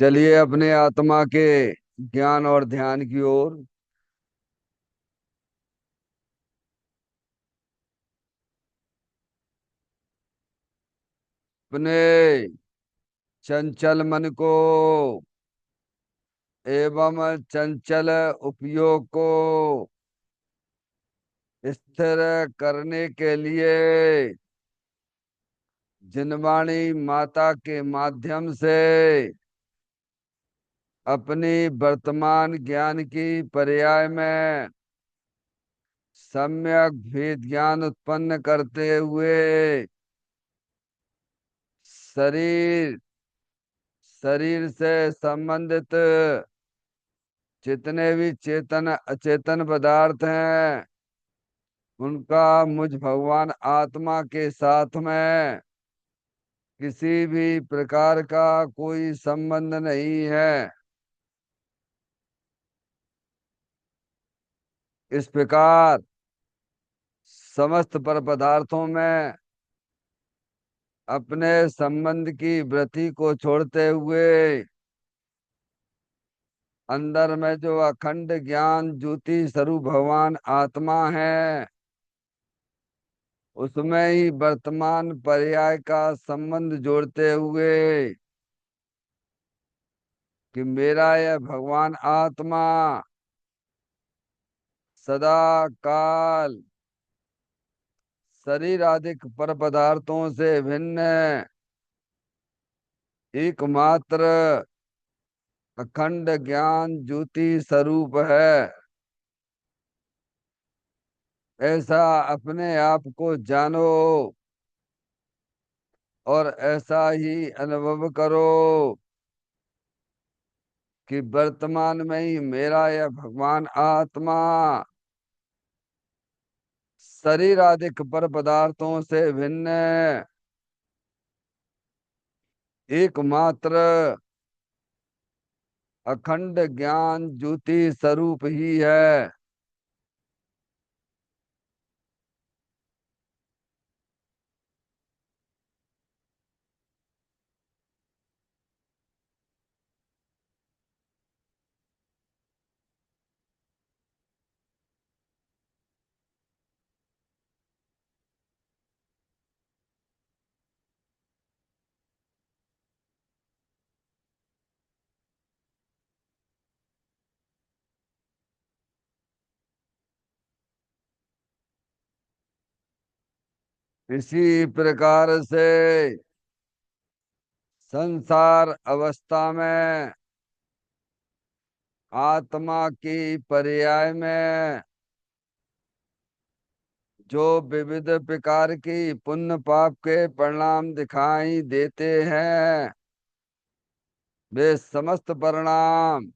चलिए अपने आत्मा के ज्ञान और ध्यान की ओर। अपने चंचल मन को एवं चंचल उपयोग को स्थिर करने के लिए जिनवाणी माता के माध्यम से अपनी वर्तमान ज्ञान की पर्याय में सम्यक भेद ज्ञान उत्पन्न करते हुए शरीर शरीर से संबंधित जितने भी चेतन अचेतन पदार्थ हैं उनका मुझ भगवान आत्मा के साथ में किसी भी प्रकार का कोई संबंध नहीं है। इस प्रकार समस्त पर पदार्थों में अपने संबंध की वृत्ति को छोड़ते हुए अंदर में जो अखंड ज्ञान ज्योति स्वरूप भगवान आत्मा है उसमें ही वर्तमान पर्याय का संबंध जोड़ते हुए कि मेरा यह भगवान आत्मा सदा काल शरीर आदि पर पदार्थों से भिन्न एकमात्र अखंड ज्ञान ज्योति स्वरूप है। ऐसा अपने आप को जानो और ऐसा ही अनुभव करो कि वर्तमान में ही मेरा यह भगवान आत्मा शरीर आदि पर पदार्थों से भिन्न एकमात्र अखंड ज्ञान ज्योति स्वरूप ही है। इसी प्रकार से संसार अवस्था में आत्मा की पर्याय में जो विविध प्रकार की पुण्य पाप के परिणाम दिखाई देते हैं वे समस्त परिणाम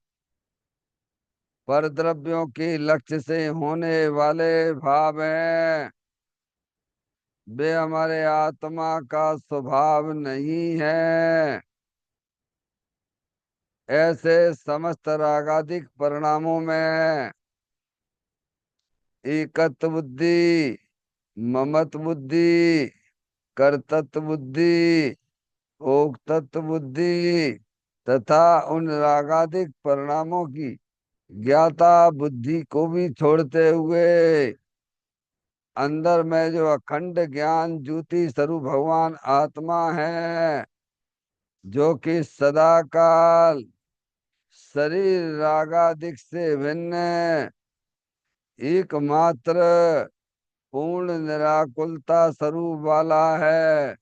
पर द्रव्यों के लक्ष्य से होने वाले भाव हैं। वे हमारे आत्मा का स्वभाव नहीं है। ऐसे समस्त रागादिक परिणामों में एकत्व बुद्धि, ममत्व बुद्धि, कर्तृत्व बुद्धि, भोक्तृत्व बुद्धि तथा उन रागादिक परिणामों की ज्ञाता बुद्धि को भी छोड़ते हुए अंदर में जो अखंड ज्ञान ज्योति स्वरूप भगवान आत्मा है जो कि सदा काल शरीर रागादिक से भिन्न एकमात्र पूर्ण निराकुलता स्वरूप वाला है।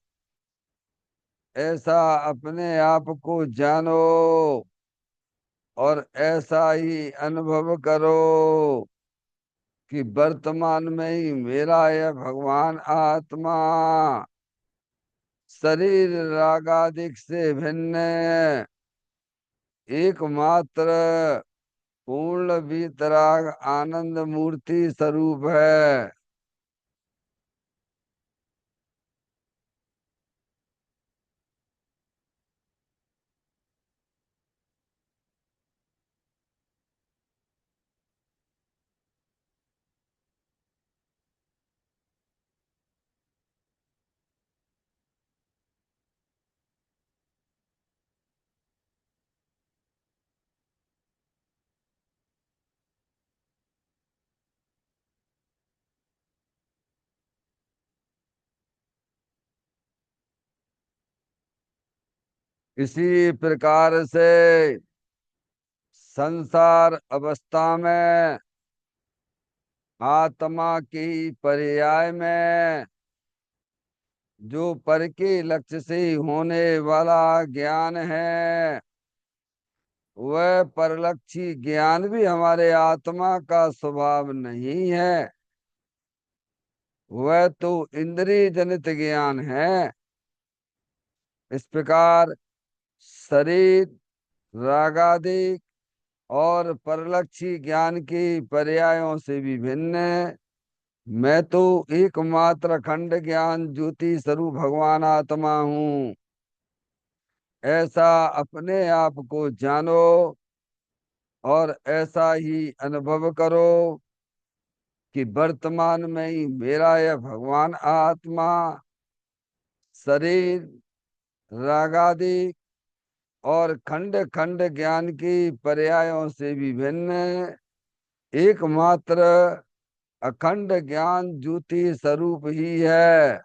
ऐसा अपने आप को जानो और ऐसा ही अनुभव करो कि वर्तमान में ही मेरा यह भगवान आत्मा शरीर रागादिक से भिन्न एकमात्र पूर्ण वीतराग आनंद मूर्ति स्वरूप है। इसी प्रकार से संसार अवस्था में आत्मा की पर्याय में जो पर के लक्ष्य से होने वाला ज्ञान है, वह परलक्षी ज्ञान भी हमारे आत्मा का स्वभाव नहीं है। वह तो इंद्रिय जनित ज्ञान है। इस प्रकार शरीर रागादि और परलक्षी ज्ञान की पर्यायों से भी भिन्न है। मैं तो एकमात्र अखंड ज्ञान ज्योति स्वरूप भगवान आत्मा हूँ। ऐसा अपने आप को जानो और ऐसा ही अनुभव करो कि वर्तमान में ही मेरा यह भगवान आत्मा शरीर रागादि और खंड खंड ज्ञान की पर्यायों से भी भिन्न एकमात्र अखंड ज्ञान ज्योति स्वरूप ही है।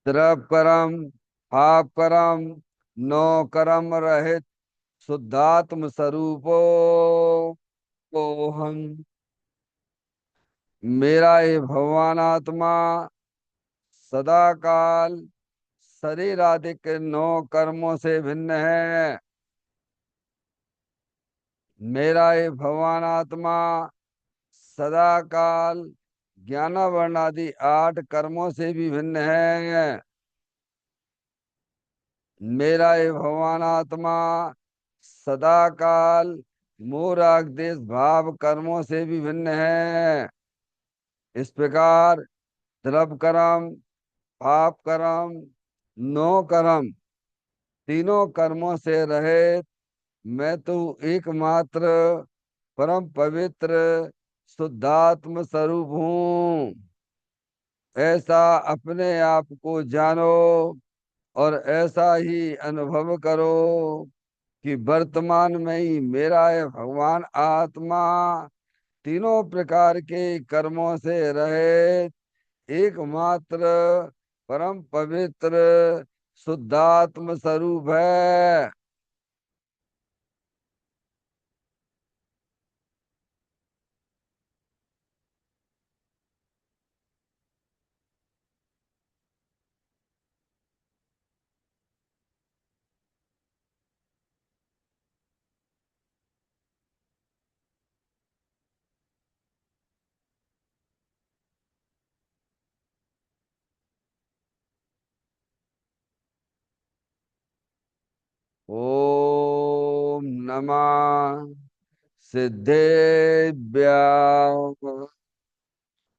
द्रव कर्म पाप कर्म नो कर्म रहित शुद्धात्म स्वरूपो को हम मेरा ये भगवान आत्मा सदा काल शरीर आदि के नौ कर्मों से भिन्न है। मेरा ये भगवान आत्मा सदा काल ज्ञान वर्ण आदि 8 कर्मों से भी भिन्न है। मेरा ये भगवान आत्मा सदा काल मोह राग देश भाव कर्मों से भी भिन्न है। इस प्रकार द्रव कर्म पाप कर्म नो कर्म तीनों कर्मों से रहित मैं तो एकमात्र परम पवित्र शुद्धात्म स्वरूप हूँ। ऐसा अपने आप को जानो और ऐसा ही अनुभव करो कि वर्तमान में ही मेरा है भगवान आत्मा तीनों प्रकार के कर्मों से रहित एकमात्र परम पवित्र शुद्धात्म स्वरूप है। ओम नमः सिद्धेभ्यः।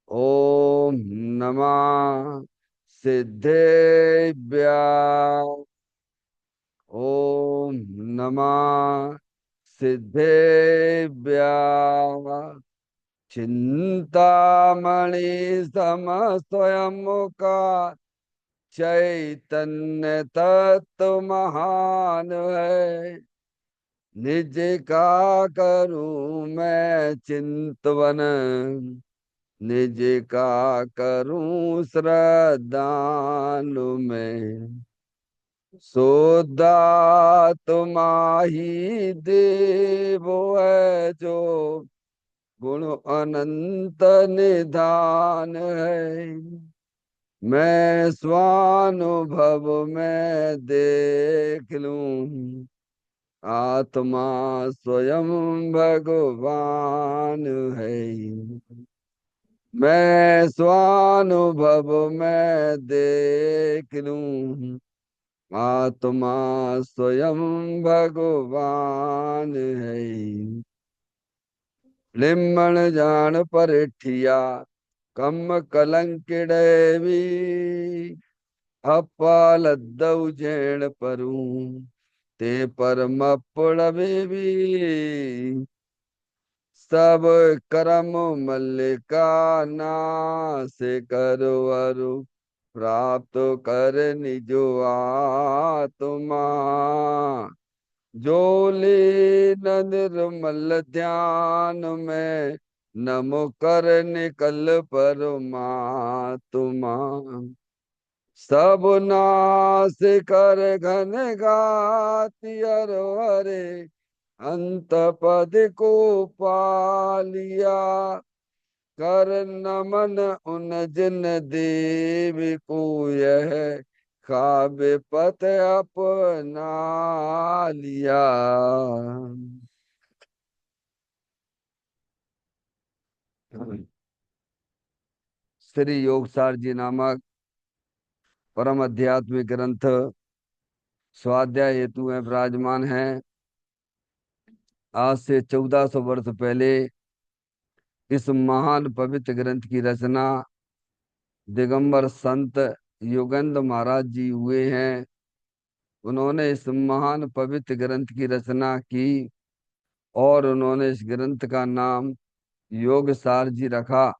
ओम नमः सिद्धेभ्यः। ओम नमः सिद्धेभ्यः। चिंतामणि सम स्वयं का चैतन्य तत्व महान है। निज का करूं मैं चिंतवन निज का करूं श्रद्धानु में। सोदा तुम्हारी देव है जो गुण अनंत निधान है। मैं स्वानुभव में देख लूं आत्मा स्वयं भगवान है। मैं स्वानुभव में देख लूं आत्मा स्वयं भगवान है। लिम्मण जान परिठिया कम कलंकिड़े अपालद्दउ जैन परू ते परमपड़बे भी सब करम मल्लिका नाश करो अरु प्राप्त कर निजो आत्मा जो लीन निर्मल ध्यान में नमो कर निकल परमात्मा सब नाश कर घन गाति अरो हरे अंत पद को पालिया कर नमन उन जिन देव को यह खाबे पत अपना लिया। श्री योगसार जी नामक परम आध्यात्मिक ग्रंथ स्वाध्याय हेतु में विराजमान है। आज से 1400 वर्ष पहले इस महान पवित्र ग्रंथ की रचना दिगंबर संत योगेंद्र महाराज जी हुए हैं। उन्होंने इस महान पवित्र ग्रंथ की रचना की और उन्होंने इस ग्रंथ का नाम योगसार जी रखा।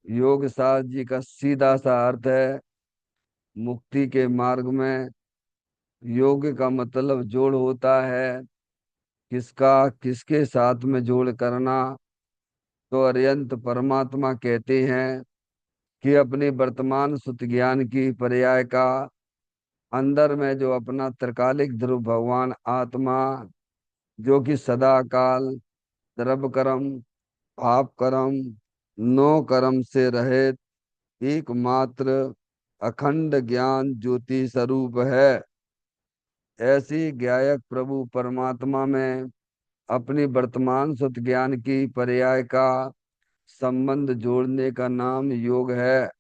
योगसार जी का सीधा सा अर्थ है मुक्ति के मार्ग में। योग का मतलब जोड़ होता है। किसका किसके साथ में जोड़ करना? तो अरियंत परमात्मा कहते हैं कि अपने वर्तमान सुत ज्ञान की पर्याय का अंदर में जो अपना त्रिकालिक ध्रुव भगवान आत्मा जो कि सदा काल द्रव कर्म पाप कर्म नो कर्म से रहित एकमात्र अखंड ज्ञान ज्योति स्वरूप है। ऐसी ज्ञायक प्रभु परमात्मा में अपनी वर्तमान सुत ज्ञान की पर्याय का संबंध जोड़ने का नाम योग है,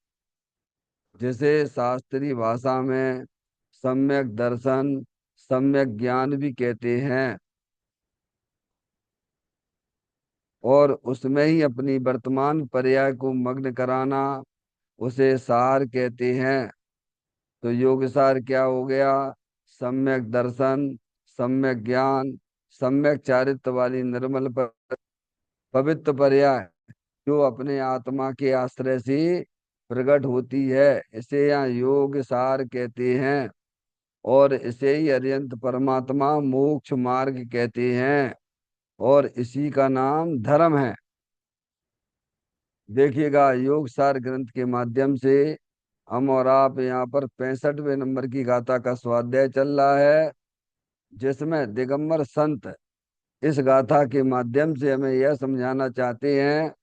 जिसे शास्त्रीय भाषा में सम्यक दर्शन सम्यक ज्ञान भी कहते हैं। और उसमें ही अपनी वर्तमान पर्याय को मग्न कराना उसे सार कहते हैं। तो योग सार क्या हो गया? सम्यक दर्शन सम्यक ज्ञान सम्यक चारित्र वाली निर्मल पवित्र पर्याय जो अपने आत्मा के आश्रय से प्रकट होती है, इसे यहाँ योग सार कहते हैं। और इसे ही अरियंत परमात्मा मोक्ष मार्ग कहते हैं और इसी का नाम धर्म है। देखिएगा योग सार ग्रंथ के माध्यम से हम और आप यहाँ पर 65वें नंबर की गाथा का स्वाध्याय चल रहा है, जिसमें दिगंबर संत इस गाथा के माध्यम से हमें यह समझाना चाहते हैं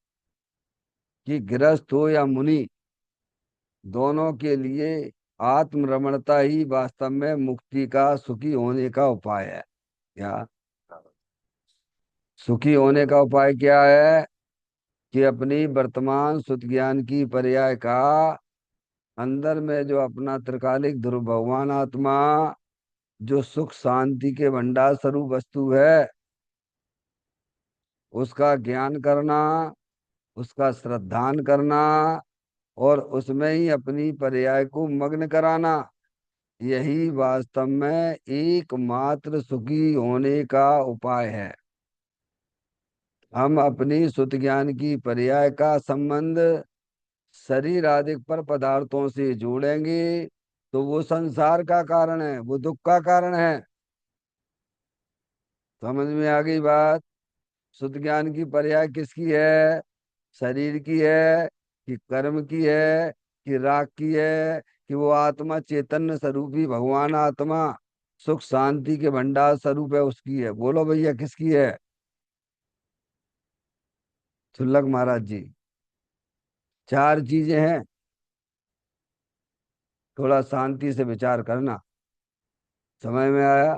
कि गृहस्थ हो या मुनि, दोनों के लिए आत्मरमणता ही वास्तव में मुक्ति का सुखी होने का उपाय है। क्या सुखी होने का उपाय क्या है? कि अपनी वर्तमान सुत ज्ञान की पर्याय का अंदर में जो अपना त्रिकालिक ध्रुव भगवान आत्मा जो सुख शांति के भंडार स्वरूप वस्तु है, उसका ज्ञान करना, उसका श्रद्धान करना और उसमें ही अपनी पर्याय को मग्न कराना, यही वास्तव में एकमात्र सुखी होने का उपाय है। हम अपनी सुत ज्ञान की पर्याय का संबंध शरीर आदि पर पदार्थों से जोड़ेंगे तो वो संसार का कारण है, वो दुख का कारण है। समझ में आ गई बात? शुद्ध ज्ञान की पर्याय किसकी है? शरीर की है कि कर्म की है कि राग की है कि वो आत्मा चैतन्य स्वरूपी भगवान आत्मा सुख शांति के भंडार स्वरूप है, उसकी है? बोलो भैया किसकी है? सुल्लक महाराज जी। चार चीजें हैं, थोड़ा शांति से विचार करना। समझ में आया?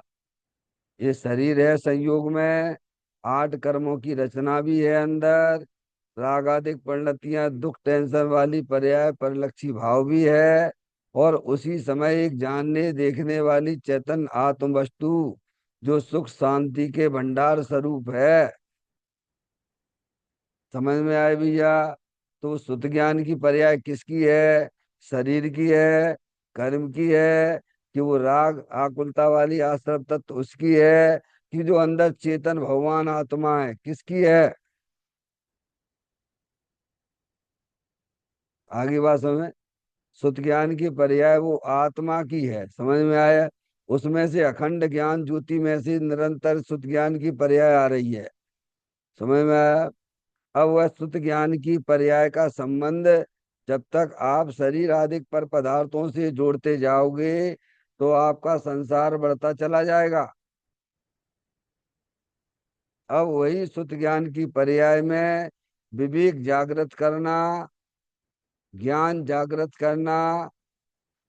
ये शरीर है संयोग में, 8 कर्मों की रचना भी है अंदर, रागादिक परिणतियां दुख टेंशन वाली पर्याय परिलक्षी भाव भी है और उसी समय एक जानने देखने वाली चेतन आत्म वस्तु जो सुख शांति के भंडार स्वरूप है। समझ में आए भैया? तो सुत ज्ञान की पर्याय किसकी है? शरीर की है, कर्म की है, कि वो राग आकुलता वाली आश्रव तत्व उसकी है, कि जो अंदर चेतन भगवान आत्मा है किसकी है? आगे बात समझ। सुत ज्ञान की पर्याय वो आत्मा की है, समझ में आया? उसमें से अखंड ज्ञान ज्योति में से निरंतर सुत ज्ञान की पर्याय आ रही है, समझ में आया? अब वह सुत ज्ञान की पर्याय का संबंध जब तक आप शरीर आदि पर पदार्थों से जोड़ते जाओगे तो आपका संसार बढ़ता चला जाएगा। अब वही सुत ज्ञान की पर्याय में विवेक जागृत करना, ज्ञान जागृत करना,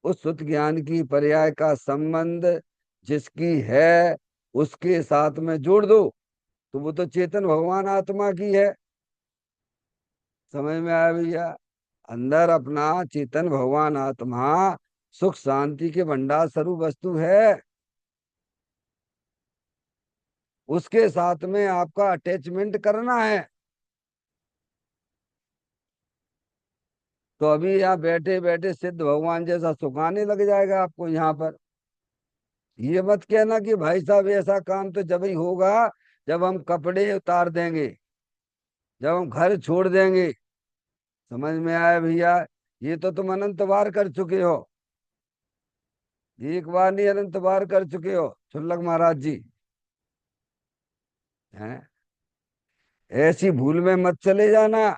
उस सुत ज्ञान की पर्याय का संबंध जिसकी है उसके साथ में जोड़ दो, तो वो तो चेतन भगवान आत्मा की है। समझ में आया भैया? अंदर अपना चेतन भगवान आत्मा सुख शांति के भंडार स्वरूप वस्तु है। उसके साथ में आपका अटैचमेंट करना है। तो अभी यहाँ बैठे बैठे सिद्ध भगवान जैसा सुखाने लग जाएगा आपको यहाँ पर। ये मत कहना कि भाई साहब ऐसा काम तो जब ही होगा जब हम कपड़े उतार देंगे, जब हम घर छोड़ देंगे। समझ में आया भैया? ये तो तुम अनंत बार कर चुके हो। एक बार नहीं, अनंत बार कर चुके हो छुल्लक महाराज जी। हैं? ऐसी भूल में मत चले जाना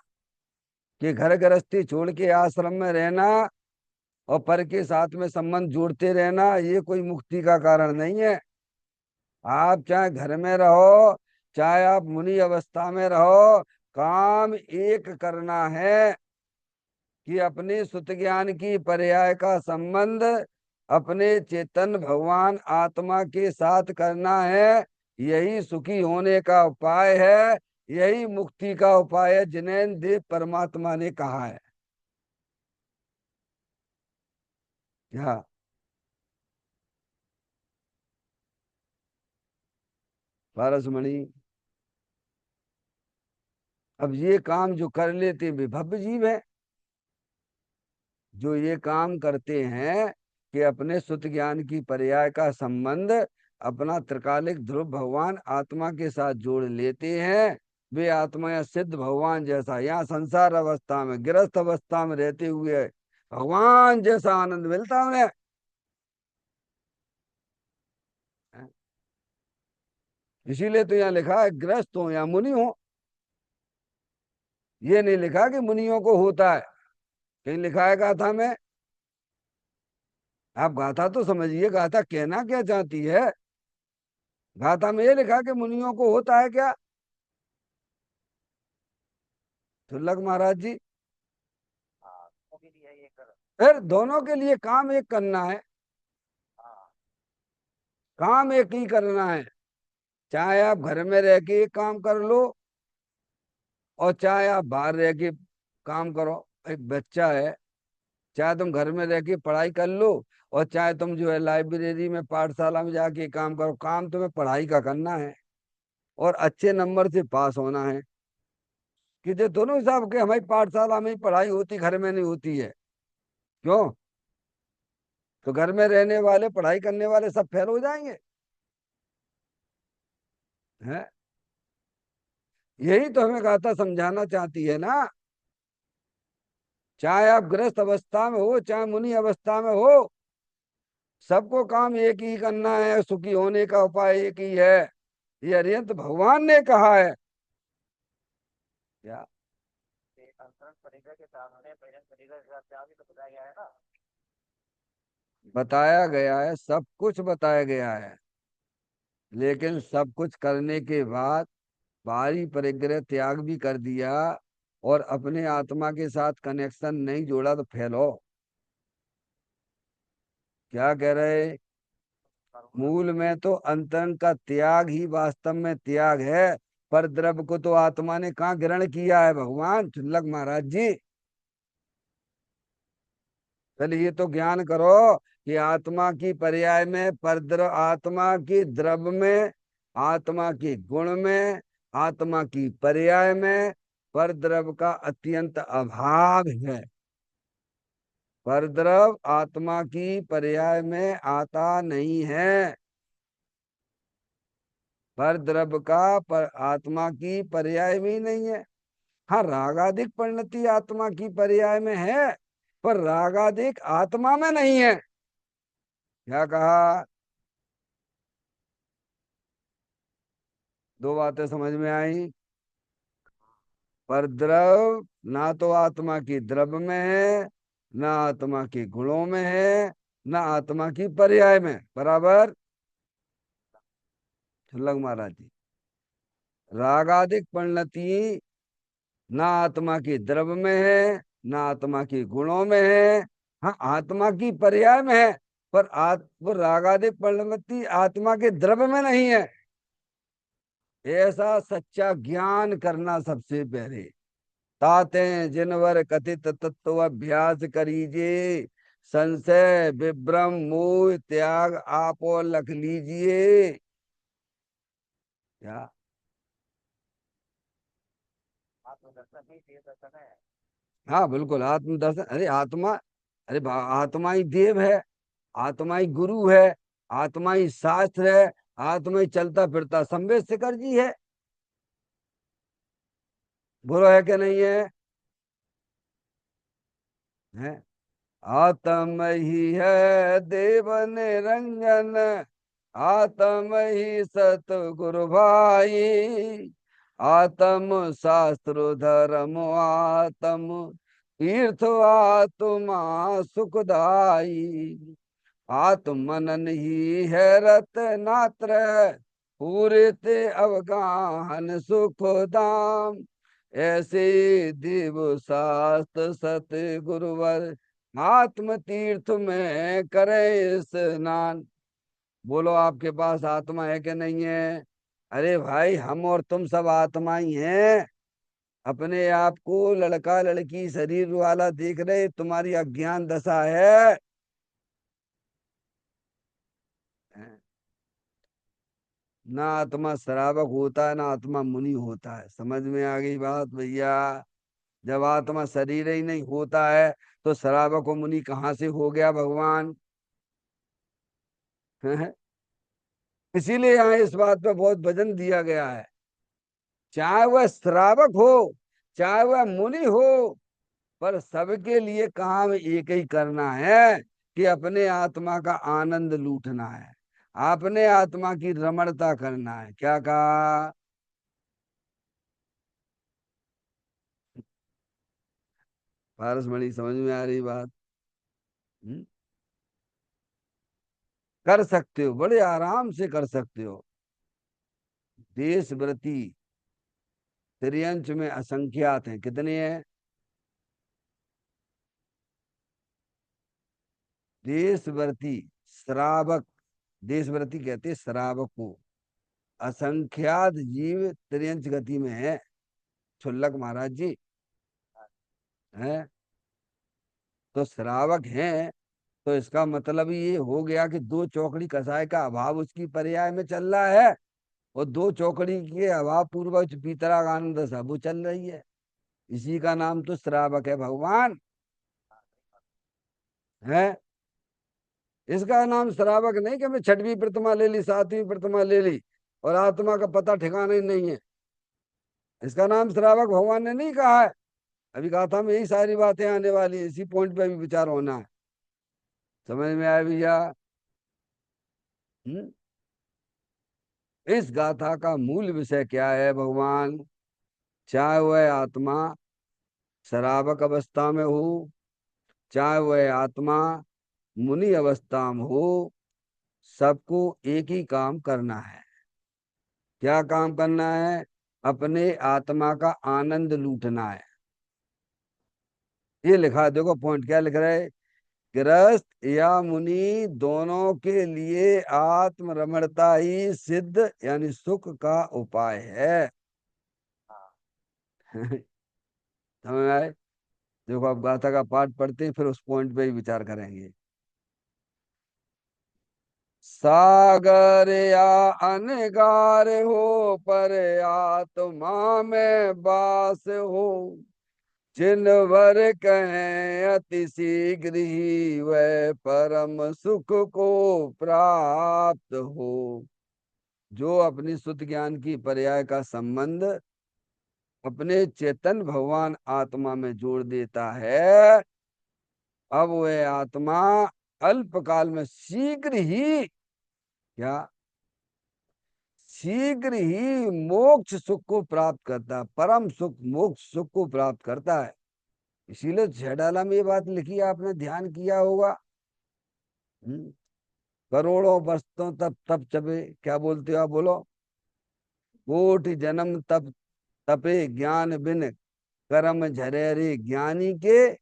कि घर गृहस्थी छोड़ के आश्रम में रहना और पर के साथ में संबंध जोड़ते रहना ये कोई मुक्ति का कारण नहीं है। आप चाहे घर में रहो, चाहे आप मुनि अवस्था में रहो, काम एक करना है कि अपने सुत ज्ञान की पर्याय का संबंध अपने चेतन भगवान आत्मा के साथ करना है। यही सुखी होने का उपाय है, यही मुक्ति का उपाय है, जिनेन्द्र देव परमात्मा ने कहा है। क्या? पारसमणि, अब ये काम जो कर लेते वे भव्य जीव है। जो ये काम करते हैं कि अपने सुत ज्ञान की पर्याय का संबंध अपना त्रिकालिक ध्रुव भगवान आत्मा के साथ जोड़ लेते हैं, वे आत्मा या सिद्ध भगवान जैसा यहाँ संसार अवस्था में गृहस्थ अवस्था में रहते हुए भगवान जैसा आनंद मिलता है उन्हें। इसीलिए तो यहाँ लिखा है गृहस्थ हो या मुनि हो। ये नहीं लिखा कि मुनियों को होता है, कहीं लिखा है गाथा में। आप गाथा तो समझिए, गाथा कहना क्या चाहती है। गाथा में ये लिखा कि मुनियों को होता है क्या? तुल्लक महाराज जी, फिर दोनों के लिए काम एक करना है। काम एक ही करना है। चाहे आप घर में रह के एक काम कर लो और चाहे आप बाहर रह के काम करो। एक बच्चा है, चाहे तुम घर में रह के पढ़ाई कर लो और चाहे तुम जो है लाइब्रेरी में पाठशाला में जाके काम करो, काम तुम्हें पढ़ाई का करना है और अच्छे नंबर से पास होना है। कि जो दोनों हिसाब के हमारी पाठशाला में ही पढ़ाई होती, घर में नहीं होती है। क्यों? तो घर में रहने वाले पढ़ाई करने वाले सब फेल हो जाएंगे। हैं? यही तो हमें गाथा समझाना चाहती है ना। चाहे आप गृहस्थ अवस्था में हो चाहे मुनि अवस्था में हो, सबको काम एक ही करना है, सुखी होने का उपाय एक ही है। ये अरिहंत भगवान ने कहा है। क्या? बताया गया है, सब कुछ बताया गया है, लेकिन सब कुछ करने के बाद बाहरी परिग्रह त्याग भी कर दिया और अपने आत्मा के साथ कनेक्शन नहीं जोड़ा तो फेल हो। क्या कह रहे? मूल में तो अंतरंग का त्याग ही वास्तव में त्याग है। पर द्रव्य को तो आत्मा ने कहाँ ग्रहण किया है भगवान चुल्लक महाराज जी। पहले ये तो ज्ञान करो कि आत्मा की पर्याय में परद्रव, आत्मा की द्रव्य में, आत्मा की गुण में, आत्मा की पर्याय में पर द्रव का अत्यंत अभाव है। पर द्रव आत्मा की पर्याय में आता नहीं है। पर द्रव का पर आत्मा की पर्याय में ही नहीं है। हाँ, रागादिक परिणति आत्मा की पर्याय में है, पर रागादिक आत्मा में नहीं है। क्या कहा? दो बातें समझ में आई। पर द्रव ना तो आत्मा की द्रव में है, ना आत्मा की गुणों में है, ना आत्मा की पर्याय में। बराबर। छुल्लक महाराज जी, रागादिक परिणति ना आत्मा की द्रव में है, ना आत्मा की गुणों में है। हाँ, आत्मा की पर्याय में है, पर वो रागादिक परिणति आत्मा के द्रव में नहीं है। ऐसा सच्चा ज्ञान करना सबसे पहले। ताते जिनवर कथित तत्व अभ्यास करीजिए, संशय विभ्रम मोह त्याग आपो लख लीजिए। क्या? हाँ बिल्कुल, आत्मदर्शन। अरे आत्मा, अरे आत्मा ही देव है, आत्मा ही गुरु है, आत्मा ही शास्त्र है, आत्मा ही चलता फिरता संवेद शिखर जी बुरा है कि नहीं है? है। आत्म ही है देव निरंजन, आत्म ही सतगुरु भाई, आत्म शास्त्र धर्म आत्म तीर्थ आत्मा सुखदाई, आत्मनन ही है रत्नात्र, पूरे ते अवगाहन सुखदाम, ऐसे देव शास्त्र सत गुरुवर, आत्म तीर्थ में करे स्नान। बोलो, आपके पास आत्मा है कि नहीं है? अरे भाई, हम और तुम सब आत्मा ही हैं। अपने आप को लड़का लड़की शरीर वाला देख रहे, तुम्हारी अज्ञान दशा है। ना आत्मा श्रावक होता है, ना आत्मा मुनि होता है। समझ में आ गई बात भैया? जब आत्मा शरीर ही नहीं होता है, तो श्रावक और मुनि कहाँ से हो गया भगवान? इसीलिए यहाँ इस बात पे बहुत वजन दिया गया है। चाहे वह श्रावक हो, चाहे वह मुनि हो, पर सबके लिए काम एक ही करना है, कि अपने आत्मा का आनंद लूटना है, अपने आत्मा की रमणता करना है। क्या कहा? पारसमणि, समझ में आ रही बात? हम्म? कर सकते हो, बड़े आराम से कर सकते हो। देशव्रति त्रियंच में असंख्यात हैं। कितने हैं? देशव्रति श्रावक, देशव्रति कहते हैं श्रावक को। असंख्यात जीव त्रियंच गति में है। छुल्लक महाराज जी हैं, तो श्रावक हैं। तो इसका मतलब ये हो गया कि दो चौकड़ी कसाय का अभाव उसकी पर्याय में चल रहा है, और दो चौकड़ी के अभाव पूर्वक पीतरागानंद सब वो चल रही है। इसी का नाम तो श्रावक है भगवान। है। इसका नाम श्रावक नहीं कि मैं छठवीं प्रतिमा ले ली, सातवीं प्रतिमा ले ली, और आत्मा का पता ठिकाना ही नहीं है। इसका नाम श्रावक भगवान ने नहीं कहा है। अभी कहा था, मैं यही सारी बातें आने वाली है, इसी पॉइंट पे भी विचार होना है। समझ में आया भैया? हम्म? इस गाथा का मूल विषय क्या है भगवान? चाहे वह आत्मा शराबक अवस्था में हो, चाहे वह आत्मा मुनि अवस्था में हो, सबको एक ही काम करना है। क्या काम करना है? अपने आत्मा का आनंद लूटना है। ये लिखा है, देखो पॉइंट क्या लिख रहा है। गृहस्थ या मुनि दोनों के लिए आत्मरमणता ही सिद्ध यानी सुख का उपाय है। समझ में आए? देखो, आप गाथा का पाठ पढ़ते हैं, फिर उस पॉइंट पे ही विचार करेंगे। सागर या अनगार हो पर आत्मा में बास हो। जिनवर कहें अति शीघ्र ही वह परम सुख को प्राप्त हो। जो अपनी शुद्ध ज्ञान की पर्याय का संबंध अपने चेतन भगवान आत्मा में जोड़ देता है, अब वह आत्मा अल्पकाल में शीघ्र ही, क्या, शीघ्र ही मोक्ष सुख को प्राप्त करता है, परम सुख मोक्ष सुख को प्राप्त करता है। इसीलिए छेडाला में ये बात लिखी है, आपने ध्यान किया होगा। हम्म, करोड़ों वर्षों तप तप चबे, क्या बोलते हो आप, बोलो। कोटि जन्म तप तपे ज्ञान बिन कर्म झरे रे ज्ञानी के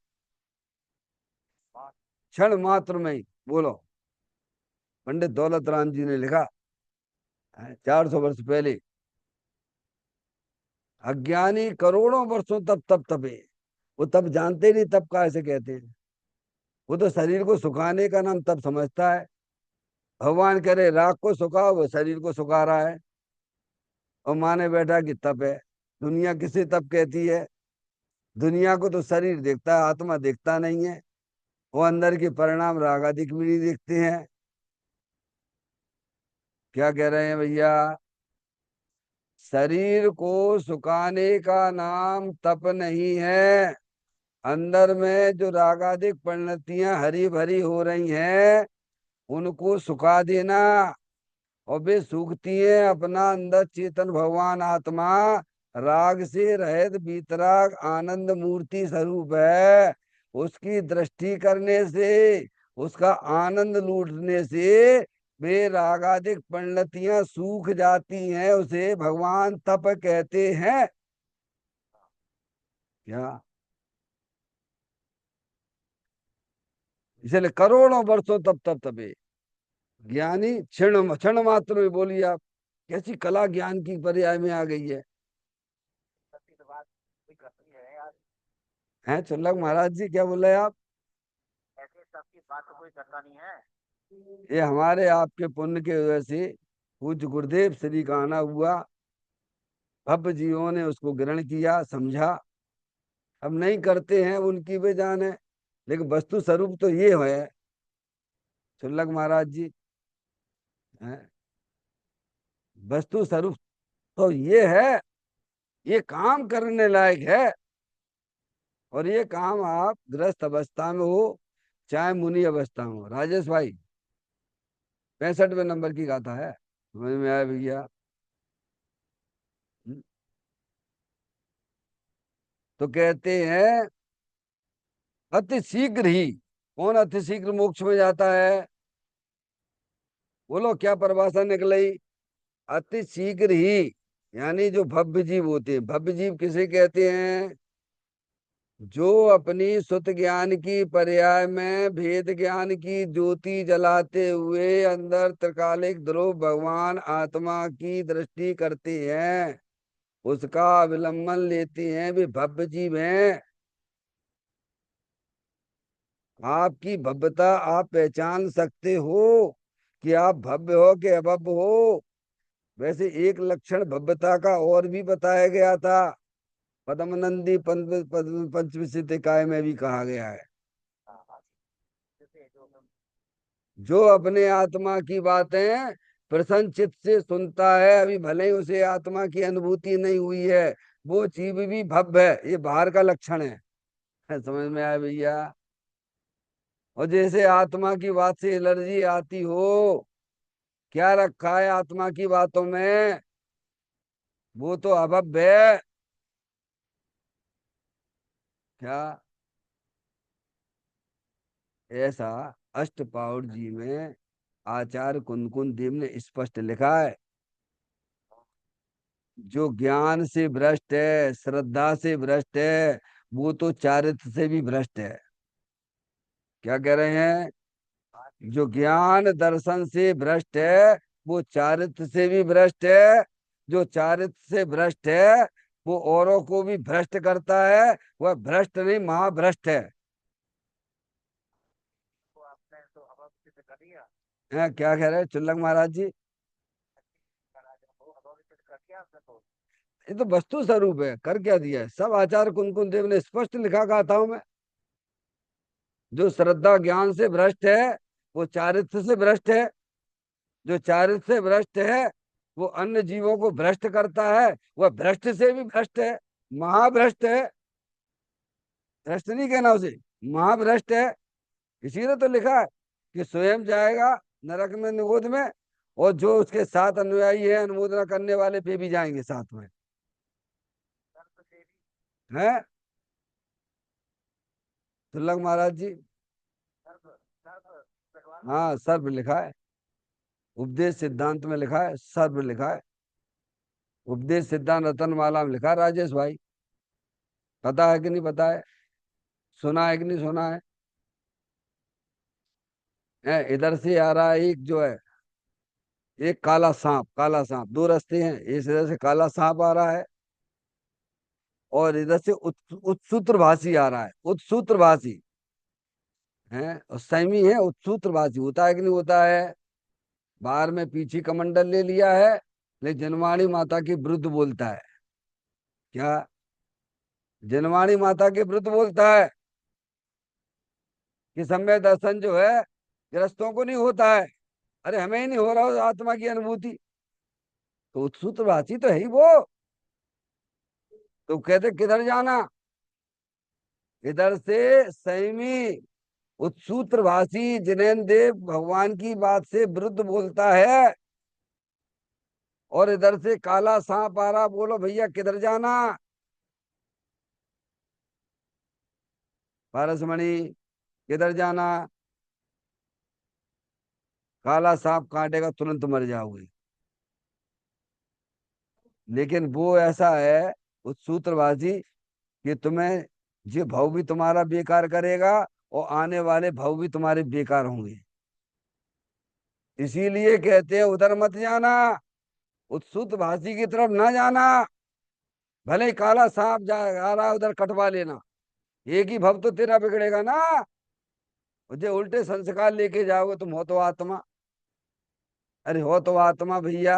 क्षण मात्र में ही, बोलो। पंडित दौलत राम जी ने लिखा है, 400 वर्ष पहले। अज्ञानी करोड़ों वर्षों तप तप तपे, वो तप जानते नहीं तप का ऐसे कहते हैं। वो तो शरीर को सुखाने का नाम तप समझता है। भगवान कह रहे राख को सुखाओ, वो शरीर को सुखा रहा है और माने बैठा कि तप है। दुनिया किसे तप कहती है? दुनिया को तो शरीर देखता है, आत्मा देखता नहीं है। वो अंदर के परिणाम राग आदि भी नहीं देखते हैं। क्या कह रहे हैं भैया? शरीर को सुखाने का नाम तप नहीं है। अंदर में जो रागादिक परिणतियां हरी भरी हो रही हैं, उनको सुखा देना। और वे सूखती हैं, अपना अंदर चेतन भगवान आत्मा राग से रहित वीतराग आनंद मूर्ति स्वरूप है। उसकी दृष्टि करने से, उसका आनंद लूटने से वे रागादिक परिणतियां सूख जाती हैं। उसे भगवान तप कहते हैं। क्या? इसलिए करोड़ों वर्षों तप तप तपे ज्ञानी क्षण क्षण मात्र में, बोलिए आप। कैसी कला ज्ञान की पर्याय में आ गई है। हैं चुल्लक महाराज जी, क्या बोल रहे हैं आप? ऐसे सबकी बात तो कोई करता नहीं है। ये हमारे आपके पुण्य के वजह से पूज्य गुरुदेव श्री का आना हुआ। भव्य जीवों ने उसको ग्रहण किया, समझा। अब नहीं करते हैं, उनकी भी जान है। लेकिन वस्तु स्वरूप तो ये है चुल्लक महाराज जी। हैं? वस्तु स्वरूप तो ये है। ये काम करने लायक है। और ये काम आप गृहस्थ अवस्था में हो, चाहे मुनि अवस्था में हो। राजेश भाई, 65वें नंबर की गाथा है, समझ में आया भैया? हम्म, तो कहते हैं अति शीघ्र ही। कौन अति शीघ्र मोक्ष में जाता है? बोलो, क्या परिभाषा निकली? अति शीघ्र ही, यानी जो भव्य जीव होते हैं। भव्य जीव किसे कहते हैं? जो अपनी सुत ज्ञान की पर्याय में भेद ज्ञान की ज्योति जलाते हुए अंदर त्रिकालिक ध्रुव भगवान आत्मा की दृष्टि करते हैं, उसका अवलंबन लेते हैं, वे भव्य जीव हैं। आपकी भव्यता आप पहचान सकते हो कि आप भव्य हो कि अभव्य हो। वैसे एक लक्षण भव्यता का और भी बताया गया था, पद्मनंदी पंचविंशति निकाय में भी कहा गया है। जैसे जो जो अपने आत्मा की बातें प्रसन्न चित्त से सुनता है, अभी भले ही उसे आत्मा की अनुभूति नहीं हुई है, वो जीव भी भव्य है। ये बाहर का लक्षण है। समझ में आया भैया? और जैसे आत्मा की बात से एलर्जी आती हो, क्या रखा है आत्मा की बातों में? वो तो अभव्य है। क्या? ऐसा अष्टपाउर जी में आचार्य कुंदकुन देव ने स्पष्ट लिखा है। जो ज्ञान से भ्रष्ट है, श्रद्धा से भ्रष्ट है, वो तो चारित्र से भी भ्रष्ट है। क्या कह रहे हैं? जो ज्ञान दर्शन से भ्रष्ट है, वो चारित्र से भी भ्रष्ट है। जो चारित्र से भ्रष्ट है, वो औरों को भी भ्रष्ट करता है। वह भ्रष्ट नहीं, महाभ्रष्ट है। आपने तो अब सिद्ध कर दिया। क्या कह रहे हैं चुल्लक महाराज जी? कर दिया आपने तो। ये तो वस्तु स्वरूप है, कर क्या दिया है? सब आचार्य कुंकुन देव ने स्पष्ट लिखा, कहता हूं मैं। जो श्रद्धा ज्ञान से भ्रष्ट है वो चारित्र से भ्रष्ट है। जो चारित्र से भ्रष्ट है वो अन्य जीवों को भ्रष्ट करता है, वह भ्रष्ट से भी भ्रष्ट है, महाभ्रष्ट है। भ्रष्ट नहीं कहना उसे, महाभ्रष्ट है। इसी ने तो लिखा है कि स्वयं जाएगा नरक में निगोद में, और जो उसके साथ अनुयायी है अनुमोदना करने वाले वे भी जाएंगे साथ में। सर्प से भी। हैं तुल्लक महाराज जी? सर्प सर्प भगवान में हाँ, सर्व लिखा है। उपदेश सिद्धांत में लिखा है, सर्व लिखा है। उपदेश सिद्धांत रतनमाला में लिखा है राजेश भाई। पता है कि नहीं पता है? सुना है कि नहीं सुना है? इधर से आ रहा है एक जो है, एक काला सांप, काला सांप, दो रास्ते हैं, इस इधर से काला सांप आ रहा है और इधर से उत्सूत्रभाषी आ रहा है, उत्सूत्रभाषी है। और सैमी है, उत्सूत्रभाषी होता है कि नहीं होता है? बाहर में पीछे कमंडल ले लिया है, लेकिन जनवाणी माता के विरुद्ध बोलता है। क्या? जनवाणी माता के विरुद्ध बोलता है कि सम्यक दर्शन जो है गृहस्थों को नहीं होता है। अरे हमें ही नहीं हो रहा उस आत्मा की अनुभूति, तो उत्सूत्रभाषी तो है ही वो। तो कहते किधर जाना? इधर से संयमी उत्सूत्रभाषी जिनेन्द्र देव भगवान की बात से विरुद्ध बोलता है, और इधर से काला सांप आ रहा, बोलो भैया किधर जाना? पारसमणि, किधर जाना? काला सांप काटेगा तुरंत मर जाओगे। लेकिन वो ऐसा है उत्सूत्रभाषी कि तुम्हें ये भाव भी तुम्हारा बेकार करेगा और आने वाले भाव भी तुम्हारे बेकार होंगे। इसीलिए कहते हैं उधर मत जाना, उत्सुत भाषी की तरफ ना जाना। भले ही काला सांप जा आ रहा है उधर कटवा लेना, एक ही भव तो तेरा बिगड़ेगा ना। मुझे उल्टे संस्कार लेके जाओगे तुम, हो तो आत्मा। अरे हो तो आत्मा भैया।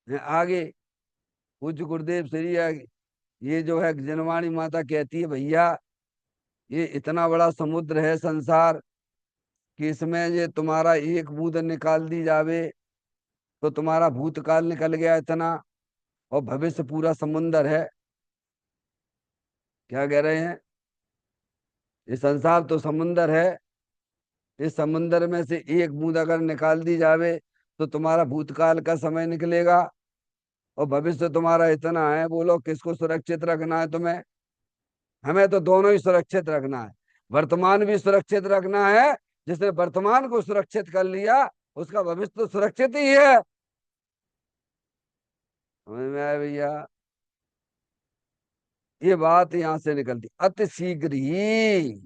आगे पूज्य गुरुदेव श्री आगे, ये जो है जनवाणी माता कहती है भैया, ये इतना बड़ा समुद्र है संसार कि इसमें ये तुम्हारा एक बूंद निकाल दी जावे तो तुम्हारा भूतकाल निकल गया इतना, और भविष्य पूरा समुंदर है। क्या कह रहे हैं? ये संसार तो समुंदर है, इस समुंदर में से एक बूंद अगर निकाल दी जावे तो तुम्हारा भूतकाल का समय निकलेगा, और भविष्य तुम्हारा इतना है। बोलो किसको सुरक्षित रखना है तुम्हें? हमें तो दोनों ही सुरक्षित रखना है। वर्तमान भी सुरक्षित रखना है, जिसने वर्तमान को सुरक्षित कर लिया उसका भविष्य तो सुरक्षित ही है। समझ में आया भैया? ये बात यहां से निकलती, अति शीघ्र ही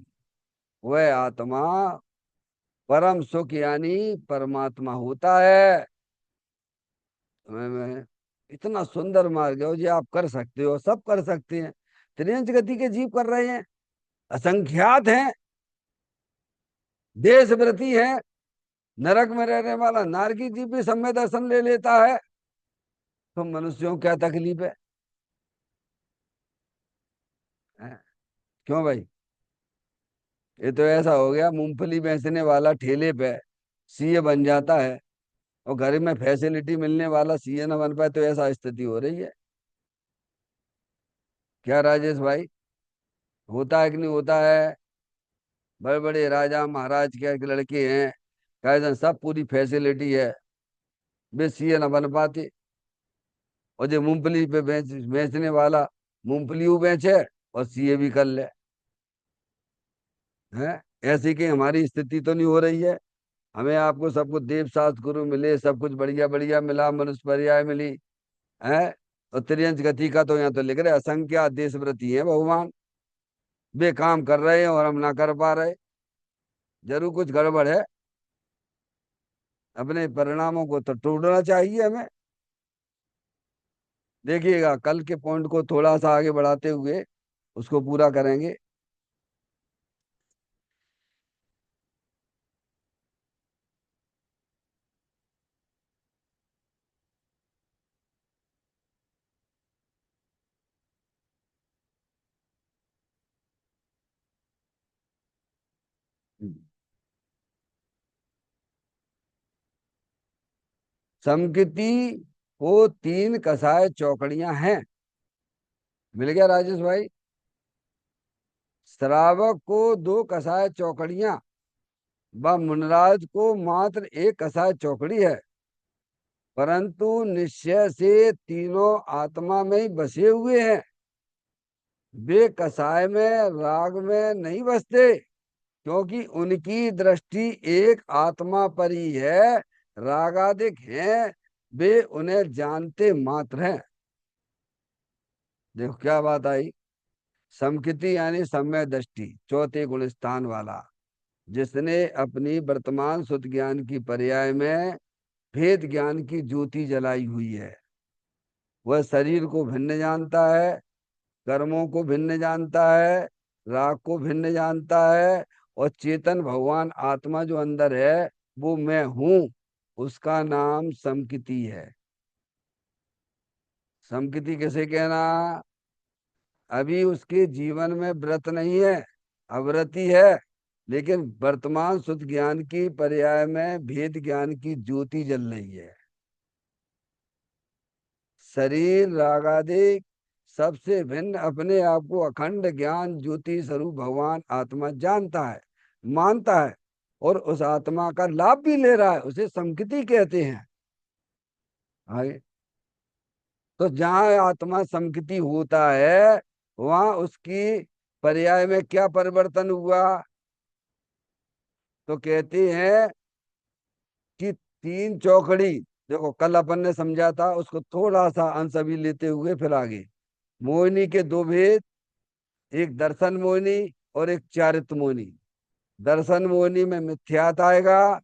वह आत्मा परम सुख यानी परमात्मा होता है। में इतना सुंदर मार्ग है, जी आप कर सकते हो, सब कर सकते हैं। त्रियंच गति के जीव कर रहे हैं, असंख्यात हैं, देशव्रती है। नरक में रहने वाला नारकी जीव भी सम्य दर्शन ले लेता है, तो मनुष्यों को क्या तकलीफ है? हैं? क्यों भाई? ये तो ऐसा हो गया, मूंगफली बेचने वाला ठेले पे सीए बन जाता है, और घर में फैसिलिटी मिलने वाला सीए ना बन पाए, तो ऐसा स्थिति हो रही है। क्या राजेश भाई? होता है कि नहीं होता है? बड़े बड़े राजा महाराज के लड़के हैं, कायदन सब पूरी फैसिलिटी है, वे सीए ना बन पाते। और जो मूंगफली पे बेचने वाला मूंगफली बेचे और सीए भी कर ले। है ऐसी कि हमारी स्थिति तो नहीं हो रही है? हमें आपको सबको देव शास्त्र गुरु मिले, सब कुछ बढ़िया बढ़िया मिला, मनुष्य पर्याय मिली है। और त्रियंच गति का तो यहाँ तो लिख रहे असंख्या देशव्रती है भगवान, वे काम कर रहे हैं और हम ना कर पा रहे। जरूर कुछ गड़बड़ है, अपने परिणामों को तो टूटना चाहिए हमें। देखिएगा कल के पॉइंट को थोड़ा सा आगे बढ़ाते हुए उसको पूरा करेंगे। समकिति को तीन कसाय चौकड़ियां हैं। मिल गया राजेश भाई। श्रावक को दो कसाय चौकड़ियां व मुनराज को मात्र एक कसाय चौकड़ी है, परंतु निश्चय से तीनों आत्मा में ही बसे हुए हैं। वे कसाय में राग में नहीं बसते, क्योंकि उनकी दृष्टि एक आत्मा पर ही है। रागादिक हैं, वे उन्हें जानते मात्र हैं। देखो क्या बात आई। समकिति यानी सम्यक दृष्टि, चौथे गुण स्थान वाला, जिसने अपनी वर्तमान शुद्ध ज्ञान की पर्याय में भेद ज्ञान की ज्योति जलाई हुई है। वह शरीर को भिन्न जानता है, कर्मों को भिन्न जानता है, राग को भिन्न जानता है, और चेतन भगवान आत्मा जो अंदर है वो मैं हूं। उसका नाम समकिति है। समकिति किसे कहना? अभी उसके जीवन में व्रत नहीं है, अव्रति है, लेकिन वर्तमान शुद्ध ज्ञान की पर्याय में भेद ज्ञान की ज्योति जल रही है। शरीर रागादि सबसे भिन्न अपने आप को अखंड ज्ञान ज्योति स्वरूप भगवान आत्मा जानता है, मानता है, और उस आत्मा का लाभ भी ले रहा है। उसे समकिति कहते हैं। आगे, तो जहाँ आत्मा समकिति होता है वहां उसकी पर्याय में क्या परिवर्तन हुआ? तो कहते हैं कि तीन चौकड़ी। देखो कल अपन ने समझा था, उसको थोड़ा सा अंश अभी लेते हुए फिर आगे। मोहिनी के दो भेद, एक दर्शन मोहिनी और एक चारित्र मोहिनी। दर्शन मोहिनी में मिथ्यात आएगा,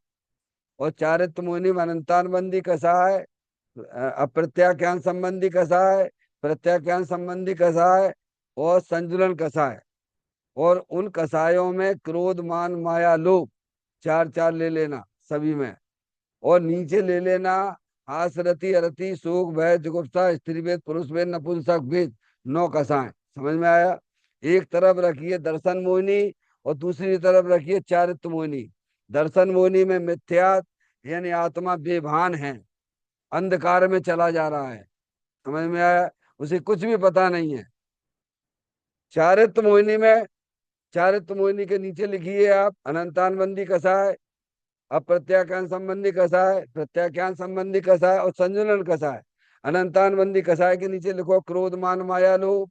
और चारित्र मोहिनी में अनंतानुबंधी कसाय, अप्रत्याख्यान संबंधी कसाय, प्रत्याख्यान संबंधी कसाय, और संजुलन कसाय। और उन कसायों में क्रोध मान माया लोभ, चार चार ले लेना सभी में। और नीचे ले लेना आस रति अरति शोक भय जुगुप्सा स्त्री भेद पुरुष भेद नपुंसक भेद, नौ कसाएं। समझ में आया? एक तरफ रखिए दर्शन मोहिनी और दूसरी तरफ रखिए चारित्र मोहिनी। दर्शन मोहिनी में मिथ्या यानी आत्मा बेभान है, अंधकार में चला जा रहा है। समझ में आया? उसे कुछ भी पता नहीं है। चारित्र मोहिनी में, चारित्र मोहिनी के नीचे लिखिए आप अनंतानबंदी कसाय, अप्रत्याख्यान संबंधी कसाय, प्रत्याख्यान संबंधी कसाय, और संजुलन कसाय। अनंतानबंदी कसाय के नीचे लिखो क्रोध मान माया लोभ।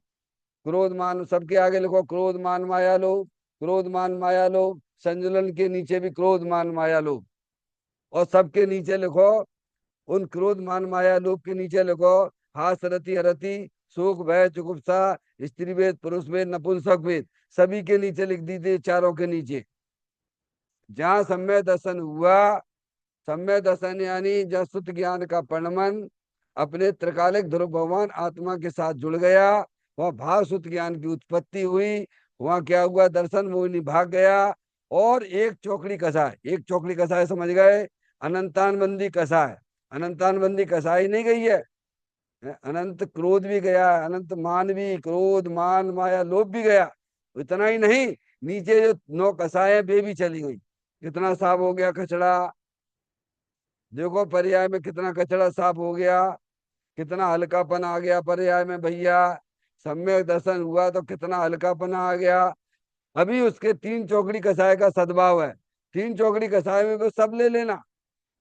क्रोध मान सबके आगे लिखो क्रोध मान माया लोभ, क्रोध मान माया लोभ। संजुलन के नीचे भी क्रोध मान माया लोभ। और सबके नीचे लिखो, उन क्रोध मान माया लोभ के नीचे लिखो हास रति हरति शोक भय चुगुप्सा स्त्री भेद पुरुष भेद नपुंसक भेद। सभी के नीचे लिख दीजिए, चारों के नीचे। जहां सम्यक दर्शन हुआ, सम्यक दर्शन यानी जब शुद्ध ज्ञान का परिणमन अपने त्रिकालिक ध्रुव भगवान आत्मा के साथ जुड़ गया, वह भाव शुद्ध ज्ञान की उत्पत्ति हुई। वहां क्या हुआ? दर्शन मोहिनी भाग गया, और एक चौकड़ी कसाय, एक चौकड़ी कसाय समझ गए? अनंतानबंदी कसाय। अनंतानबंदी कसाई नहीं गई है। अनंत क्रोध भी गया, अनंत मान भी, क्रोध मान माया लोभ भी गया। इतना ही नहीं, नीचे जो नौ कसाय वे भी चली गई। कितना साफ हो गया कचड़ा? देखो पर्याय में कितना कचड़ा साफ हो गया, कितना हल्कापन आ गया पर्याय में भैया। सम्यक दर्शन हुआ तो कितना हल्कापन आ गया। अभी उसके तीन चौकड़ी कसाय का सद्भाव है। तीन चौकड़ी कसाय में वो सब ले लेना,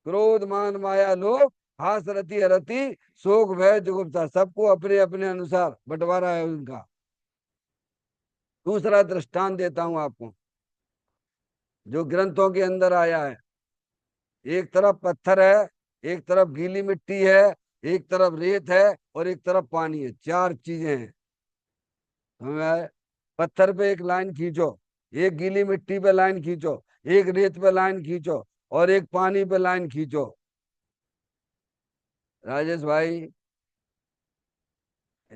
क्रोध मान माया लोभ हास रति अरति शोक भय जुगुप्सा, सबको अपने अपने अनुसार बंटवारा है उनका। दूसरा दृष्टांत देता हूं आपको, जो ग्रंथों के अंदर आया है। एक तरफ पत्थर है, एक तरफ गीली मिट्टी है, एक तरफ रेत है, और एक तरफ पानी है। चार चीजें हैं। हमें पत्थर पे एक लाइन खींचो, एक गीली मिट्टी पे लाइन खींचो, एक रेत पे लाइन खींचो, और एक पानी पे लाइन खींचो। राजेश भाई,